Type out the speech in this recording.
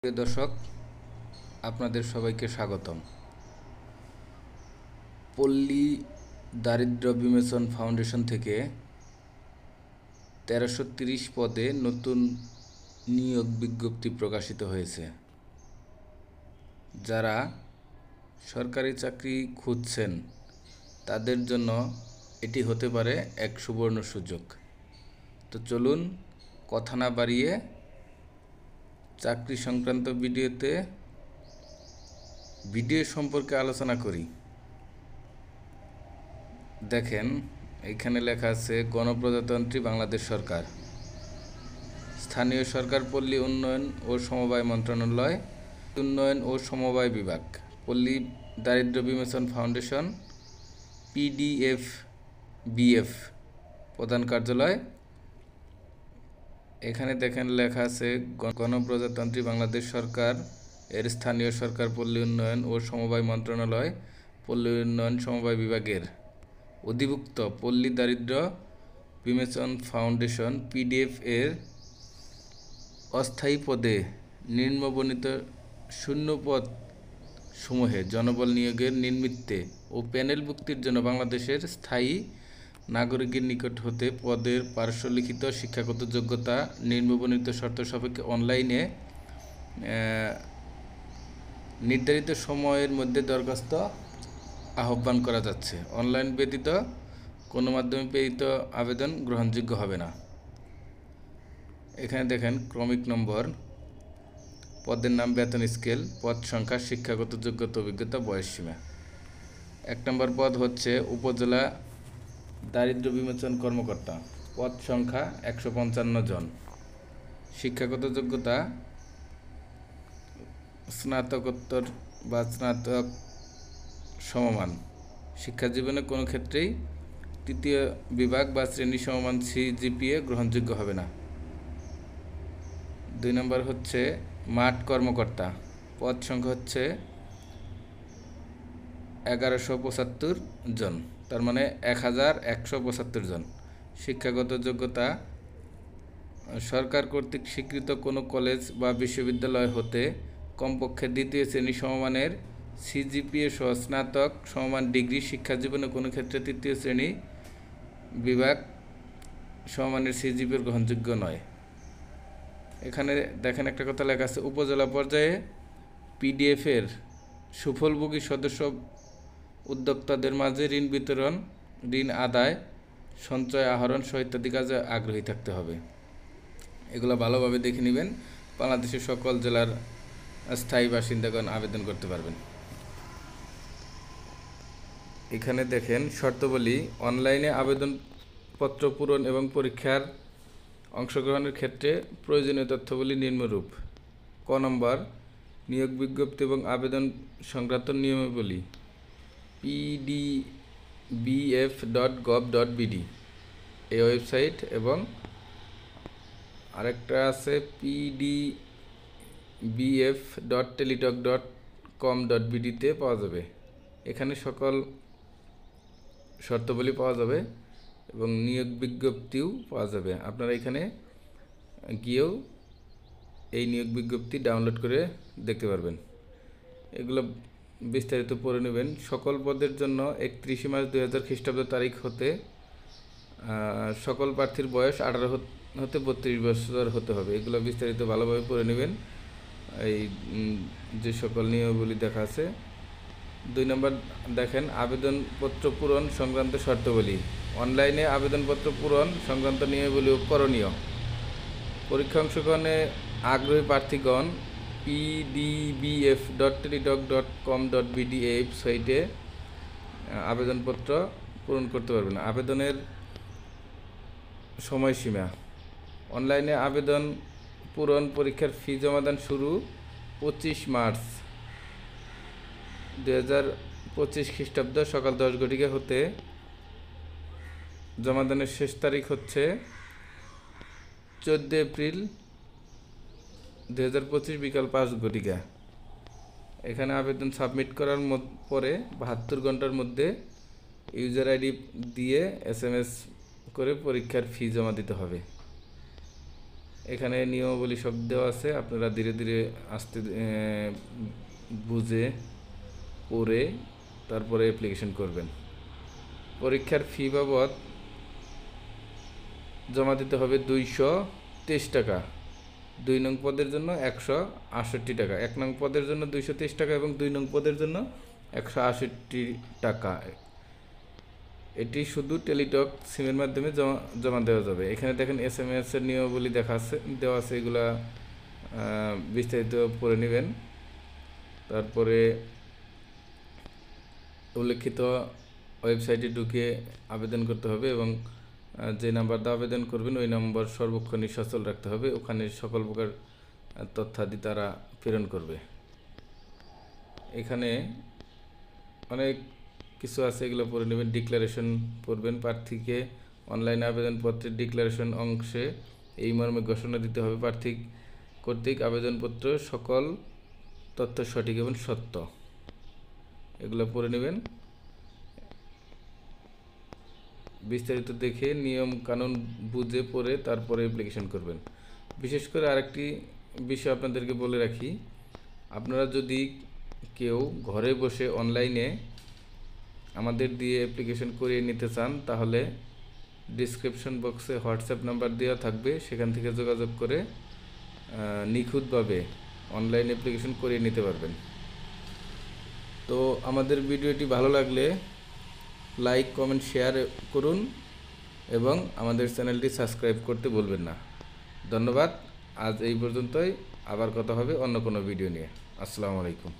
প্রিয় দর্শক, আপনাদের সবাইকে স্বাগতম। পল্লী দারিদ্র বিমোচন ফাউন্ডেশন থেকে 1330 পদে নতুন নিয়োগ বিজ্ঞপ্তি প্রকাশিত হয়েছে। যারা সরকারি চাকরি খুঁজছেন তাদের জন্য এটি হতে পারে এক সুবর্ণ সুযোগ। তো চলুন কথা না বাড়িয়ে চাকরি সংক্রান্ত ভিডিও সম্পর্কে আলোচনা করি। দেখেন, এখানে লেখা আছে গণপ্রজাতন্ত্রী বাংলাদেশ সরকার, স্থানীয় সরকার, পল্লী উন্নয়ন ও সমবায় মন্ত্রণালয়, উন্নয়ন ও সমবায় বিভাগ, পল্লী দারিদ্র বিমোচন ফাউন্ডেশন, পিডিএফবিএফ প্রধান কার্যালয়। এখানে দেখেন লেখা আছে গণপ্রজাতন্ত্রী বাংলাদেশ সরকার এর স্থানীয় সরকার, পল্লী উন্নয়ন ও সমবায় মন্ত্রণালয়, পল্লী উন্নয়ন সমবায় বিভাগের অধিভুক্ত পল্লী দারিদ্র বিমোচন ফাউন্ডেশন পিডিএফ এর অস্থায়ী পদে নিম্নবর্ণিত শূন্য পদ সমূহে জনবল নিয়োগের নিমিত্তে ও প্যানেলভুক্তির জন্য বাংলাদেশের স্থায়ী নাগরিকের নিকট হতে পদের পার্শ্বলিখিত শিক্ষাগত যোগ্যতা নিম্নবর্ণিত শর্ত সাপেক্ষে অনলাইনে নির্ধারিত সময়ের মধ্যে দরখাস্ত আহ্বান করা যাচ্ছে। অনলাইন ব্যতীত কোনো মাধ্যমে প্রেরিত আবেদন গ্রহণযোগ্য হবে না। এখানে দেখেন ক্রমিক নম্বর, পদের নাম, বেতন স্কেল, পদ সংখ্যা, শিক্ষাগত যোগ্যতা, অভিজ্ঞতা, বয়সসীমা। 1 নম্বর পদ হচ্ছে উপজেলা দারিদ্র বিমোচন কর্মকর্তা, পদ সংখ্যা 155 জন, শিক্ষাগত যোগ্যতা স্নাতকোত্তর বা স্নাতক সমমান, শিক্ষা জীবনে কোনো ক্ষেত্রেই তৃতীয় বিভাগ বা শ্রেণী সমমান সিজিপিএ গ্রহণযোগ্য হবে না। 2 নম্বর হচ্ছে মাঠ কর্মকর্তা, পদ সংখ্যা হচ্ছে 1175 জন, তার মানে 1175 জন, শিক্ষাগত যোগ্যতা সরকার কর্তৃক স্বীকৃত কোনো কলেজ বা বিশ্ববিদ্যালয় হতে কমপক্ষে দ্বিতীয় শ্রেণী সমমানের সিজিপিএ সহ স্নাতক সমমান ডিগ্রি, শিক্ষা জীবনে কোনো ক্ষেত্রে তৃতীয় শ্রেণী বিভাগ সমমানের সিজিপিএ গ্রহণযোগ্য নয়। এখানে দেখেন একটা কথা লেখা আছে, উপজেলা পর্যায়ে পিডিএফের সুফলভোগী সদস্য উদ্যোক্তাদের মাঝে ঋণ বিতরণ, ঋণ আদায়, সঞ্চয় আহরণ সহ ইত্যাদি কাজে আগ্রহী থাকতে হবে। এগুলো ভালোভাবে দেখে নেবেন। বাংলাদেশের সকল জেলার স্থায়ী বাসিন্দাগণ আবেদন করতে পারবেন। এখানে দেখেন শর্তাবলী, অনলাইনে আবেদনপত্র পূরণ এবং পরীক্ষার অংশগ্রহণের ক্ষেত্রে প্রয়োজনীয় তথ্যাবলী নিম্নরূপ। ক নম্বর, নিয়োগ বিজ্ঞপ্তি এবং আবেদন সংক্রান্ত নিয়মাবলী, pdbf.gov.bd এই ওয়েবসাইট, এবং আরেকটা আছে pdbf.teletalk.com.bd পাওয়া যাবে। এখানে সকল শর্তাবলী পাওয়া যাবে এবং নিয়োগ বিজ্ঞপ্তিও পাওয়া যাবে। আপনারা এখানে গিয়েও এই নিয়োগ বিজ্ঞপ্তি ডাউনলোড করে দেখতে পারবেন। এগুলো বিস্তারিত পড়ে নেবেন। সকল পদের জন্য 31 মার্চ 2000 খ্রিস্টাব্দ তারিখ হতে সকল প্রার্থীর বয়স 18 হতে 32 বছর হতে হবে। এগুলো বিস্তারিত ভালোভাবে পড়ে নেবেন। এই যে সকল নিয়মাবলী দেখা আছে। 2 নম্বর দেখেন আবেদনপত্র পূরণ সংক্রান্ত শর্তাবলী, অনলাইনে আবেদনপত্র পূরণ সংক্রান্ত নিয়মাবলী ও করণীয়। পরীক্ষা অংশগ্রহণে আগ্রহী প্রার্থীগণ pdbf.teletalk.com.bd এই ওয়েবসাইটে আবেদনপত্র পূরণ করতে পারবেন। আবেদনের সময়সীমা, অনলাইনে আবেদন পূরণ, পরীক্ষার ফি জমাদান শুরু 25 মার্চ 2025 খ্রিস্টাব্দ সকাল 10 ঘটিকা হতে জমাদানের শেষ তারিখ হচ্ছে 14 এপ্রিল 2025 বিকাল 5 ঘটিকা। এখানে আবেদন সাবমিট করার পরে 72 ঘন্টার মধ্যে ইউজার আইডি দিয়ে SMS করে পরীক্ষার ফি জমা দিতে হবে। এখানে নিয়মাবলী সব দেওয়া আছে, আপনারা ধীরে ধীরে আস্তে বুঝে পড়ে তারপরে অ্যাপ্লিকেশন করবেন। পরীক্ষার ফি বাবদ জমা দিতে হবে 223 টাকা। 2 নং পদের জন্য 168 টাকা, 1 নং পদের জন্য 223 টাকা এবং 2 নং পদের জন্য 168 টাকা। এটি শুধু টেলিটক সিমের মাধ্যমে জমা দেওয়া যাবে। এখানে দেখেন SMS এর নিয়মাবলী দেওয়া আছে, এগুলা বিস্তারিত পড়ে নেবেন। তারপরে উল্লেখিত ওয়েবসাইটে ঢুকে আবেদন করতে হবে এবং যে নাম্বার দিয়ে আবেদন করবেন ওই নম্বর সর্বক্ষণই সচল রাখতে হবে। ওখানে সকল প্রকার তথ্যাদি তারা প্রেরণ করবে। এখানে অনেক কিছু আছে, এগুলো পড়ে নেবেন। ডিক্লারেশন পড়বেন। প্রার্থীকে অনলাইন আবেদনপত্রের ডিক্লারেশন অংশে এই মর্মে ঘোষণা দিতে হবে: প্রার্থী কর্তৃক আবেদনপত্র সকল তথ্য সঠিক এবং সত্য। এগুলো পড়ে নেবেন, বিস্তারিত দেখে নিয়ম কানুন বুঝে পড়ে তারপরে অ্যাপ্লিকেশন করবেন। বিশেষ করে আরেকটি বিষয় আপনাদেরকে বলে রাখি, আপনারা যদি কেউ ঘরে বসে অনলাইনে আমাদের দিয়ে অ্যাপ্লিকেশন করিয়ে নিতে চান, তাহলে ডিসক্রিপশন বক্সে হোয়াটসঅ্যাপ নাম্বার দেওয়া থাকবে, সেখান থেকে যোগাযোগ করে নিখুঁতভাবে অনলাইন অ্যাপ্লিকেশন করিয়ে নিতে পারবেন। তো আমাদের ভিডিওটি ভালো লাগলে লাইক, কমেন্ট, শেয়ার করুন এবং আমাদের চ্যানেলটি সাবস্ক্রাইব করতে ভুলবেন না। ধন্যবাদ। আজ এই পর্যন্তই, আবার কথা হবে অন্য কোনো ভিডিও নিয়ে। আসসালামু আলাইকুম।